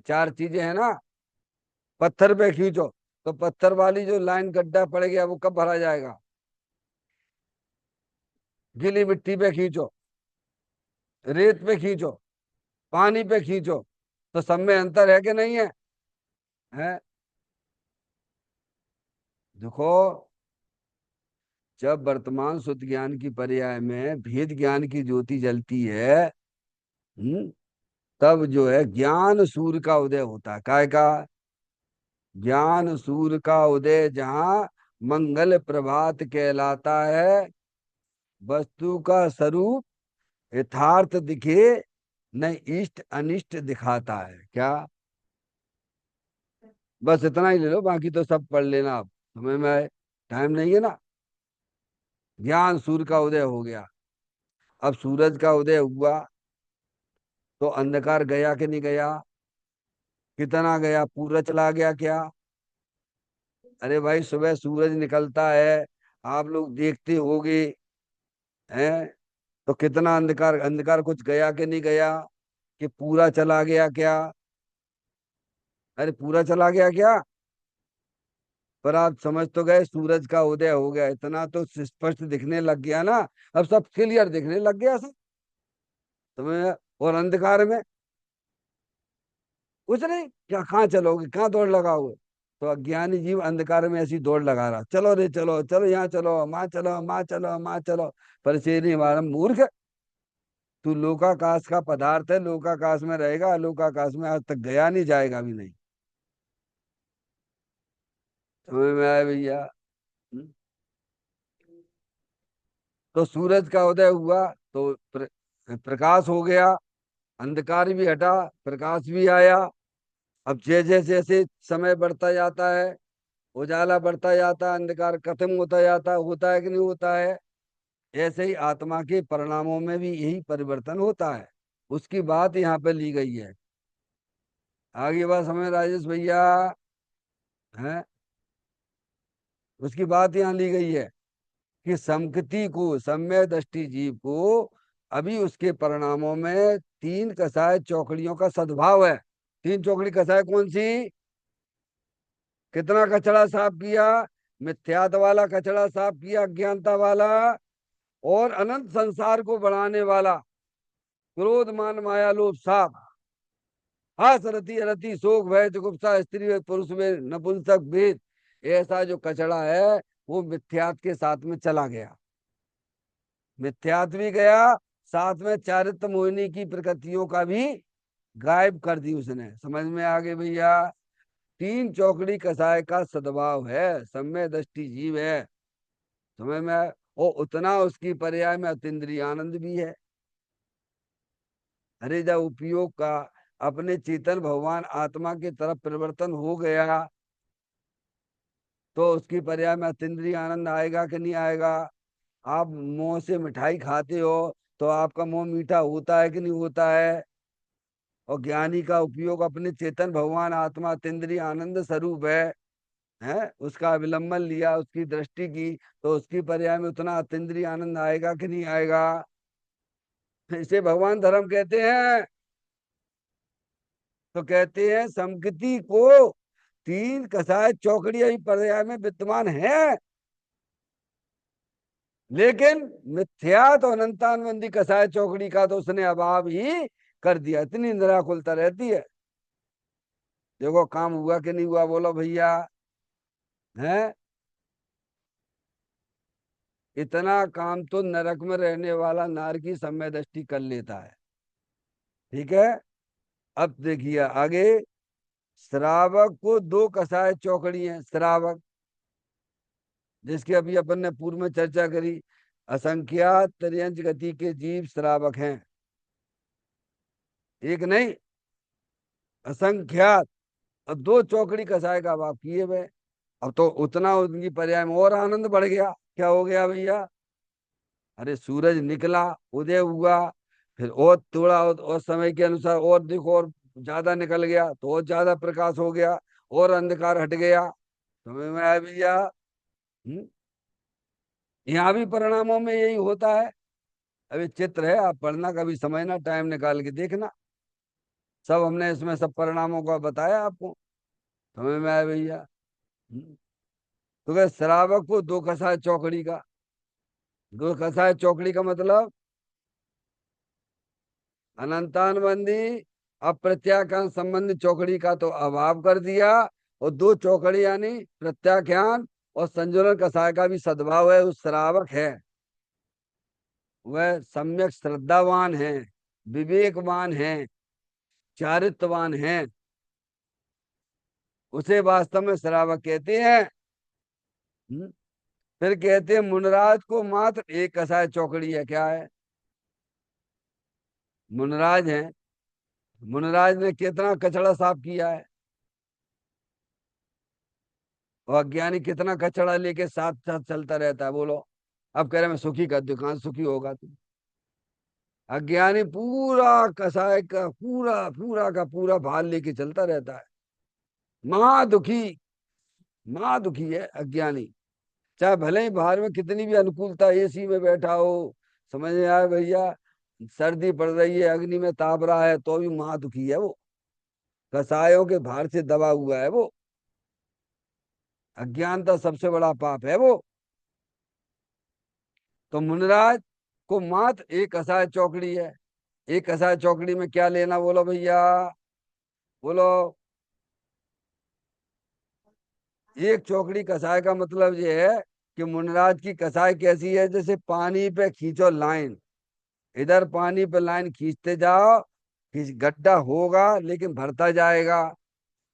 चार चीजें हैं ना। पत्थर पे खींचो तो पत्थर वाली जो लाइन गड्ढा पड़ गया वो कब भरा जाएगा? गीली मिट्टी पे खींचो, रेत पे खींचो, पानी पे खींचो, तो सब में अंतर है कि नहीं है? है। देखो जब वर्तमान शुद्ध ज्ञान की पर्याय में भेद ज्ञान की ज्योति जलती है, तब जो है ज्ञान सूर्य का उदय होता है। काय का? ज्ञान सूर्य का उदय जहां मंगल प्रभात कहलाता है। वस्तु का स्वरूप यथार्थ दिखे, न इष्ट अनिष्ट दिखाता है। क्या? बस इतना ही ले लो, बाकी तो सब पढ़ लेना। आप तुम्हें में टाइम नहीं है ना। ज्ञान सूर्य का उदय हो गया। अब सूरज का उदय हुआ तो अंधकार गया कि नहीं गया? कितना गया? पूरा चला गया क्या? अरे भाई, सुबह सूरज निकलता है, आप लोग देखते होगे हैं। तो कितना अंधकार, अंधकार कुछ गया कि नहीं गया? कि पूरा चला गया क्या? अरे पूरा चला गया क्या? पर आप समझ तो गए, सूरज का उदय हो गया, इतना तो स्पष्ट दिखने लग गया ना। अब सब क्लियर दिखने लग गया सब तुम्हें। और अंधकार में कुछ नहीं, क्या कहाँ चलोगे, कहाँ दौड़ लगाओगे? तो अज्ञानी जीव अंधकार में ऐसी दौड़ लगा रहा, चलो रे चलो, चलो यहाँ चलो, माँ चलो, माँ चलो, माँ चलो। पर से नहीं, हमारा मूर्ख। तू लोकाकाश का पदार्थ है, लोकाकाश में रहेगा, लोकाकाश में आज तक गया नहीं, जाएगा भी नहीं। समझ में आया भैया? हम्म? तो सूरज का उदय हुआ तो प्रकाश हो गया, अंधकार भी हटा, प्रकाश भी आया। अब जैसे जैसे समय बढ़ता जाता है, उजाला बढ़ता जाता है, अंधकार खत्म होता है कि नहीं होता है? ऐसे ही आत्मा के परिणामों में भी यही परिवर्तन होता है। उसकी बात यहाँ पे ली गई है। आगे बात समझ राजेश भैया? है, उसकी बात यहाँ ली गई है कि समकृति को, सम्य दृष्टि जीव को अभी उसके परिणामों में तीन कसाय चौकड़ियों का सद्भाव है। तीन चौकड़ी कसाय कौन सी? कितना कचड़ा साफ किया? मिथ्यात्व वाला कचड़ा साफ किया, अज्ञानता वाला। और अनंत संसार को बढ़ाने वाला क्रोध मान माया लोभ साफ। हास रति अरति शोक भय जुगुप्सा स्त्री व पुरुष में नपुंसक भेद, ऐसा जो कचड़ा है वो मिथ्यात्व के साथ में चला गया। मिथ्यात्व भी गया, साथ में चारित्र मोहिनी की प्रकृतियों का भी गायब कर दी उसने। समझ में आ गए भैया? तीन चौकड़ी कसाय का सद्भाव है, सम्य दृष्टि जीव है। समझ में और उतना उसकी पर्याय में अतीन्द्रिय आनंद भी है। अरे जब उपयोग का अपने चेतन भगवान आत्मा की तरफ परिवर्तन हो गया तो उसकी पर्याय में अतीन्द्रिय आनंद आएगा कि नहीं आएगा? आप मुंह से मिठाई खाते हो तो आपका मुंह मीठा होता है कि नहीं होता है? और ज्ञानी का उपयोग अपने चेतन भगवान आत्मा अतीन्द्रिय आनंद स्वरूप है, उसका अवलंबन लिया, उसकी दृष्टि की, तो उसकी पर्याय में उतना अतीन्द्रिय आनंद आएगा कि नहीं आएगा? इसे भगवान धर्म कहते हैं। तो कहते हैं समकृति को तीन कसाय चौकड़िया ही पर्याय में विद्यमान है, लेकिन मिथ्यात और अनंतानबंदी कसाय चौकड़ी का तो उसने अभाव ही कर दिया। इतनी निराकुलता रहती है। देखो काम हुआ कि नहीं हुआ, बोलो भैया? है, इतना काम तो नरक में रहने वाला नार की सम्य दृष्टि कर लेता है। ठीक है। अब देखिए आगे, श्रावक को दो कसाय चौकड़ी हैं। श्रावक जिसकी अभी अपन ने पूर्व में चर्चा करी, असंख्यात त्रियंच गति के जीव श्रावक हैं। एक नहीं, असंख्यात। अब दो चौकड़ी कसाय का बाप किए हुए। अब तो उतना उनकी पर्याय में और आनंद बढ़ गया। क्या हो गया भैया? अरे सूरज निकला, उदय हुआ, फिर और थोड़ा और समय के अनुसार और देखो, और ज्यादा निकल गया तो और ज्यादा प्रकाश हो गया, और अंधकार हट गया। समझ में आया भैया? हम्म? यहाँ भी परिणामों में यही होता है। अभी चित्र है, आप पढ़ना, कभी समझना, टाइम निकाल के देखना। सब हमने इसमें सब परिणामों का बताया आपको। समझ में आया भैया? हम्म। तो क्या, श्रावक को दो कसाय चौकड़ी का, दो कसाय चौकड़ी का मतलब अनंतानबंदी अप्रत्याख्यान संबंधी चौकड़ी का तो अभाव कर दिया, और दो चौकड़ी यानी प्रत्याख्यान और संजुलन कसाय का भी सद्भाव है, उस श्रावक है, वह सम्यक श्रद्धावान है, विवेकवान है, चारित्रवान है, उसे वास्तव में श्रावक कहते हैं। हम्म? फिर कहते हैं मुनराज को मात्र एक कसाय चौकड़ी है। क्या है? मुनराज है, मुनराज ने कितना कचड़ा साफ किया है, और अज्ञानी कितना कचड़ा लेके साथ साथ चलता रहता है। बोलो, अब कह रहे मैं सुखी कर दूं, कहां सुखी होगा तू? अज्ञानी पूरा कसाय का पूरा पूरा का पूरा भार लेके चलता रहता है। महादुखी, महादुखी है अज्ञानी। चाहे भले ही बाहर में कितनी भी अनुकूलता, एसी में बैठा हो, समझ में आए भैया, सर्दी पड़ रही है, अग्नि में ताप रहा है, तो भी महादुखी है वो। कसायों के भार से दबा हुआ है वो। अज्ञानता सबसे बड़ा पाप है वो। तो मुनराज को मात्र एक कसाय चौकड़ी है। एक कसाय चौकड़ी में क्या लेना? बोलो भैया, बोलो। एक चौकड़ी कसाय का मतलब ये है कि मुनराज की कसाय कैसी है? जैसे पानी पे खींचो लाइन, इधर पानी पे लाइन खींचते जाओ, गड्ढा होगा लेकिन भरता जाएगा।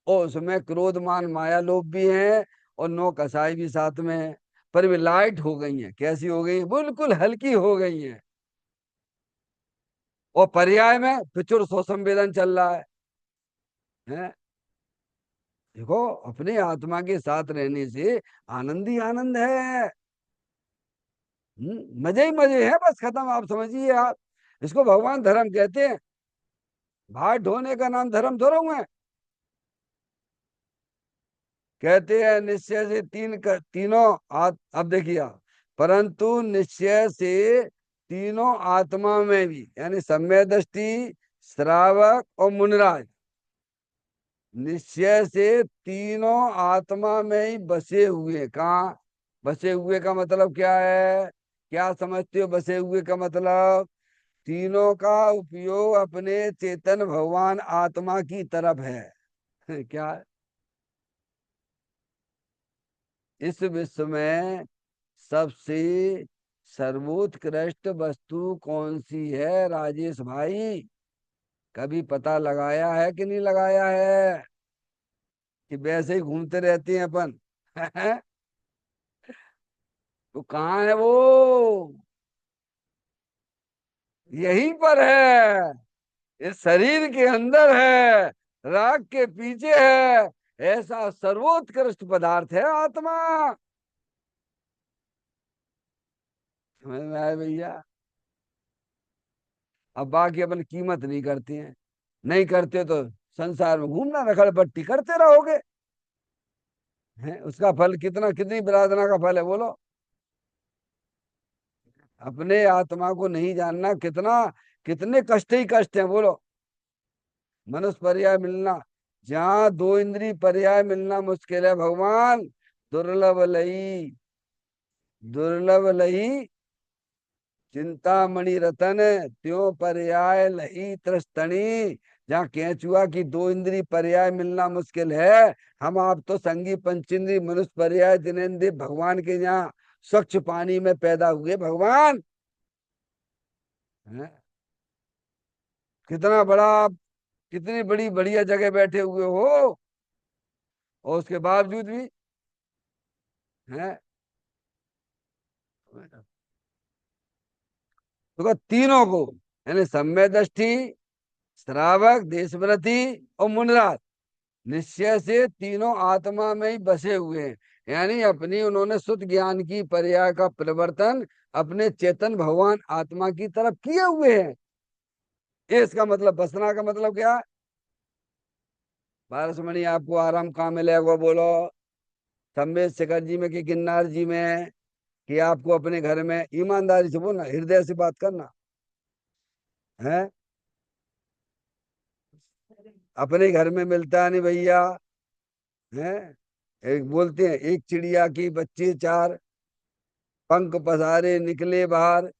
और उसमें क्रोध मान माया लोभ भी है, और नौ कसाई भी साथ में है। पर वे लाइट हो गई हैं। कैसी हो गई? बिल्कुल हल्की हो गई हैं। और पर्याय में प्रचुर स्वसंवेदन चल रहा है। देखो, अपने आत्मा के साथ रहने से आनंद ही आनंद है। मजे ही मजे हैं, बस खत्म। आप समझिए, आप इसको भगवान धर्म कहते हैं। भार ढोने का नाम धर्म थोड़ा हुआ है। कहते हैं निश्चय से तीनों अब देखिए आप, परंतु निश्चय से तीनों आत्मा में भी, यानी सम्यक दृष्टि, श्रावक और मुनराज, निश्चय से तीनों आत्मा में ही बसे हुए। कहाँ बसे हुए का मतलब क्या है? क्या समझते हो बसे हुए का मतलब? तीनों का उपयोग अपने चेतन भगवान आत्मा की तरफ है। क्या? इस विश्व में सबसे सर्वोत्कृष्ट वस्तु कौन सी है राजेश भाई? कभी पता लगाया है कि नहीं लगाया है? कि वैसे ही घूमते रहते हैं अपन? तो कहाँ है वो? यहीं पर है, इस शरीर के अंदर है, राग के पीछे है। ऐसा सर्वोत्कृष्ट पदार्थ है आत्मा। समझ में आया भैया? अब बाकी अपन कीमत नहीं करते हैं। नहीं करते तो संसार में घूमना, रखड़ पट्टी करते रहोगे। हैं, उसका फल कितना, कितनी बिरादना का फल है? बोलो। अपने आत्मा को नहीं जानना कितना, कितने कष्ट ही कष्ट है। बोलो। मनुष्य पर्याय मिलना, जहाँ दो इंद्रिय पर्याय मिलना मुश्किल है भगवान, दुर्लभ लई, दुर्लभ लई चिंतामणि रतन, त्यों पर्याय लही त्रस्तनी। जहाँ केंचुआ की दो इंद्री पर्याय मिलना मुश्किल है, हम आप तो संगी पंचेंद्री मनुष्य पर्याय जिनेन्द्रिय भगवान के यहाँ स्वच्छ पानी में पैदा हुए भगवान। हैं? कितना बड़ा, कितनी बड़ी बढ़िया जगह बैठे हुए हो, और उसके बावजूद भी है। तो तीनों को, यानी सम्यक दृष्टि, श्रावक, देशव्रति और मुनराज, निश्चय से तीनों आत्मा में ही बसे हुए हैं। यानी अपनी उन्होंने शुद्ध ज्ञान की पर्याय का परिवर्तन अपने चेतन भगवान आत्मा की तरफ किए हुए हैं। ये इसका मतलब, बसना का मतलब क्या है? पारसमणि आपको आराम कहाँ मिलेगा? बोलो। संवेद शिखर जी में कि गिरनार जी में? कि आपको अपने घर में? ईमानदारी से बोलना, हृदय से बात करना है। अपने घर में मिलता नहीं भैया। है, एक बोलते हैं एक चिड़िया की बच्चे चार, पंख पसारे निकले बाहर,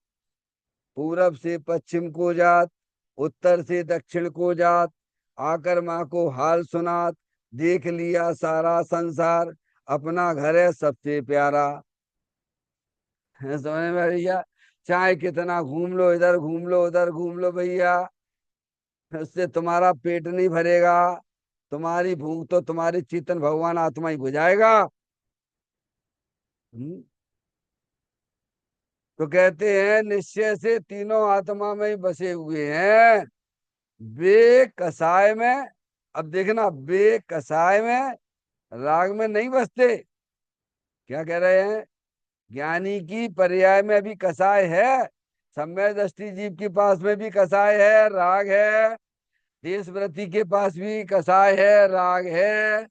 पूरब से पश्चिम को जात, उत्तर से दक्षिण को जात, आकर माँ को हाल सुनात, देख लिया सारा संसार, अपना घर है सबसे प्यारा। है समझ में भैया? चाहे कितना घूम लो, इधर घूम लो उधर घूम लो भैया, उससे तुम्हारा पेट नहीं भरेगा। तुम्हारी भूख तो तुम्हारी चेतन भगवान आत्मा ही बुझाएगा। हम्म? तो कहते हैं निश्चय से तीनों आत्मा में ही बसे हुए हैं। वे कसाय में, अब देखना, वे कसाय में राग में नहीं बसते। क्या कह रहे हैं? ज्ञानी की पर्याय में भी कसाय है, सम्यक दृष्टि जीव के पास में भी कसाय है, राग है। देशव्रति के पास भी कसाय है, राग है।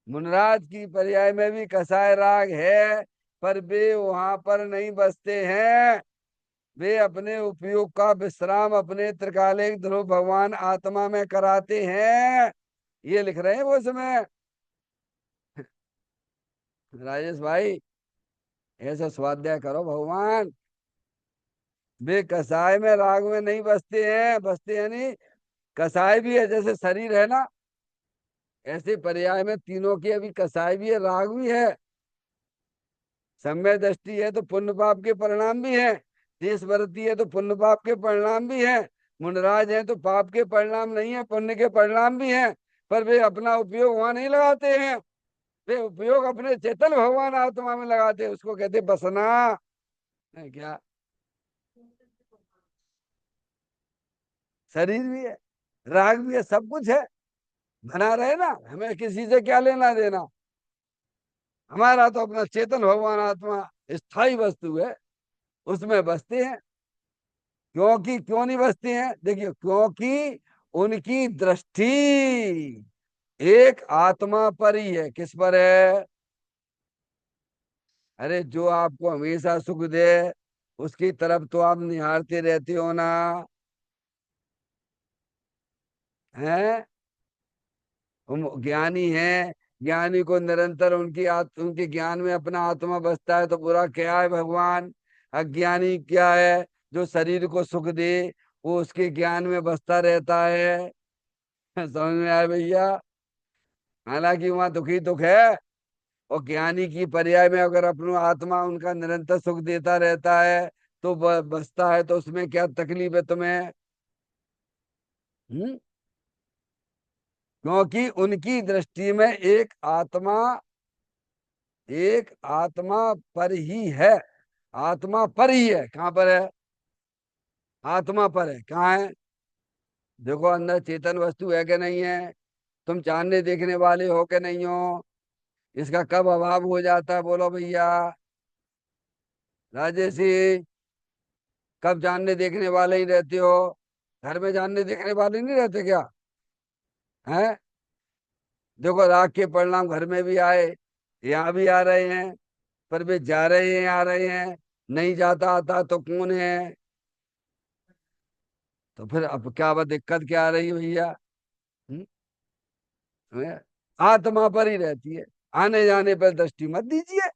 मुनराज की पर्याय में भी कसाय राग है। पर वे वहां पर नहीं बसते हैं। वे अपने उपयोग का विश्राम अपने त्रिकालिक ध्रुव भगवान आत्मा में कराते हैं। ये लिख रहे हैं वो समय। राजेश भाई, ऐसा स्वाध्याय करो भगवान। वे कसाय में राग में नहीं बसते हैं, बसते हैं नहीं। कसाय भी है, जैसे शरीर है ना, ऐसे पर्याय में तीनों की अभी कसाय भी है, राग भी है। सम्यक दृष्टि है तो पुण्य पाप के परिणाम भी है। देशवरती है तो पुण्य पाप के परिणाम भी है। मुंडराज है तो पाप के परिणाम नहीं है, पुण्य के परिणाम भी है। पर वे अपना उपयोग वहां नहीं लगाते हैं। वे उपयोग अपने चेतन भगवान आत्मा में लगाते हैं, उसको कहते बसना है क्या। शरीर भी है, राग भी है, सब कुछ है। बना रहे ना, हमें किसी से क्या लेना देना। हमारा तो अपना चेतन भगवान आत्मा स्थायी वस्तु है, उसमें बसते हैं। क्योंकि क्यों नहीं बसते हैं, देखिए, क्योंकि उनकी दृष्टि एक आत्मा पर ही है। किस पर है? अरे जो आपको हमेशा सुख दे उसकी तरफ तो आप निहारते रहते हो ना। हैं? ज्ञानी है, ज्ञानी को निरंतर उनके ज्ञान में अपना आत्मा बसता है, तो बुरा क्या है भगवान? अज्ञानी क्या है? जो शरीर को सुख दे वो उसके ज्ञान में बसता रहता है। समझ में आया भैया? हालांकि वहां दुखी दुख है। और ज्ञानी की पर्याय में अगर अपना आत्मा उनका निरंतर सुख देता रहता है तो बसता है, तो उसमें क्या तकलीफ है तुम्हें? हम्म? क्योंकि उनकी दृष्टि में एक आत्मा पर ही है। आत्मा पर ही है। कहाँ पर है? आत्मा पर है। कहाँ है? देखो, अंदर चेतन वस्तु है कि नहीं है? तुम जानने देखने वाले हो कि नहीं हो? इसका कब अभाव हो जाता है बोलो भैया? राजेश जी, कब जानने देखने वाले ही रहते हो? घर में जानने देखने वाले नहीं रहते क्या? हैं? देखो, राग के परिणाम घर में भी आए, यहाँ भी आ रहे हैं। पर वे जा रहे हैं, आ रहे हैं। नहीं जाता आता तो कौन है? तो फिर अब क्या बात, दिक्कत क्या आ रही है भैया? हम्म? हैं? आत्मा पर ही रहती है। आने जाने पर दृष्टि मत दीजिए।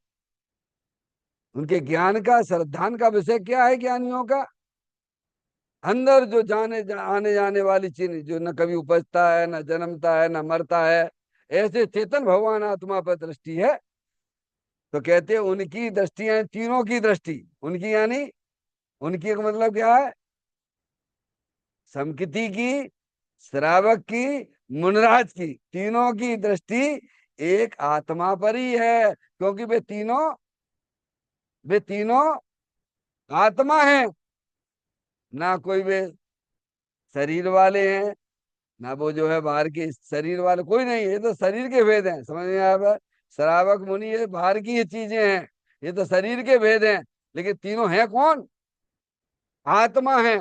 उनके ज्ञान का, श्रद्धान का विषय क्या है ज्ञानियों का? अंदर जो आने जाने वाली चीज जो न कभी उपजता है, न जन्मता है, न मरता है, ऐसे चेतन भगवान आत्मा पर दृष्टि है। तो कहते हैं उनकी दृष्टियां, तीनों की दृष्टि उनकी, यानी उनकी का मतलब क्या है? समकिति की, श्रावक की, मुनराज की, तीनों की दृष्टि एक आत्मा पर ही है। क्योंकि वे तीनों आत्मा हैं। ना कोई वे शरीर वाले हैं, ना वो जो है बाहर के शरीर वाले, कोई नहीं है। ये तो शरीर के भेद हैं, समझ में आया? श्रावक मुनि, ये बाहर की ये चीजें हैं, ये तो शरीर के भेद हैं। लेकिन तीनों हैं कौन? आत्मा है।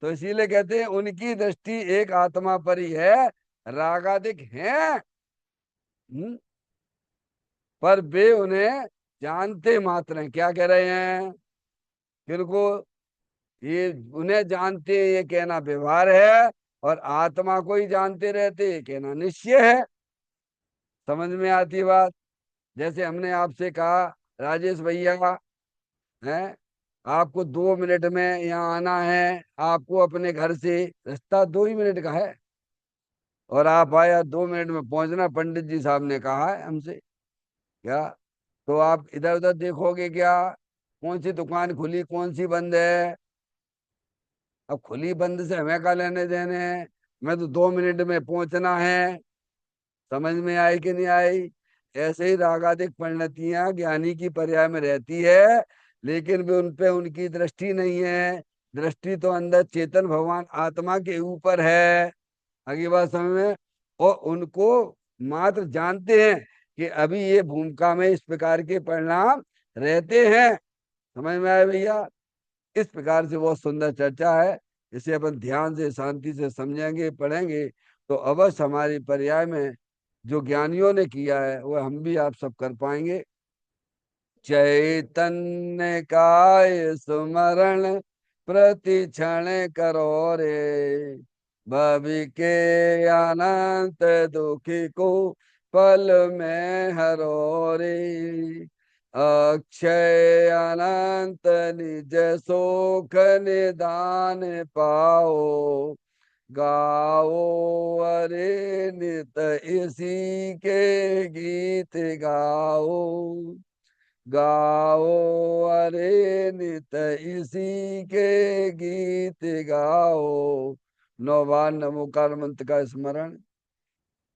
तो इसीलिए कहते हैं उनकी दृष्टि एक आत्मा पर ही है। रागादिक हैं। हम्म? पर वे उन्हें जानते मात्र हैं। क्या कह रहे हैं? किनको? ये उन्हें जानते हैं, ये कहना व्यवहार है। और आत्मा को ही जानते रहते, ये कहना निश्चय है। समझ में आती बात? जैसे हमने आपसे कहा, राजेश भैया, है, आपको 2 मिनट में यहाँ आना है, आपको अपने घर से रास्ता 2 ही मिनट का है, और आप आया 2 मिनट में पहुंचना, पंडित जी साहब ने कहा है हमसे। क्या? तो आप इधर उधर देखोगे क्या? कौन सी दुकान खुली कौन सी बंद है? अब खुली बंद से हमें क्या लेने देने हैं? मैं तो 2 मिनट में पहुंचना है। समझ में आई कि नहीं आई? ऐसे ही रागादिक परिणतियां ज्ञानी की पर्याय में रहती है, लेकिन वे उन पे उनकी दृष्टि नहीं है। दृष्टि तो अंदर चेतन भगवान आत्मा के ऊपर है। आगे बात समझ में? और उनको मात्र जानते हैं कि अभी ये भूमिका में इस प्रकार के परिणाम रहते हैं। समझ में आए भैया? इस प्रकार से बहुत सुंदर चर्चा है। इसे अपन ध्यान से शांति से समझेंगे पढ़ेंगे तो अवश्य हमारी पर्याय में जो ज्ञानियों ने किया है वह हम भी आप सब कर पाएंगे। चैतन्य काय सुमरण प्रति क्षण करो रे, भवि के अनंत दुखी को पल में हरो रे। अक्षय अनंत निज सुख निदान पाओ, गाओ अरे नित इसी के गीत गाओ। गाओ अरे नित इसी के गीत गाओ। 9 बार नमोकार मंत्र का स्मरण।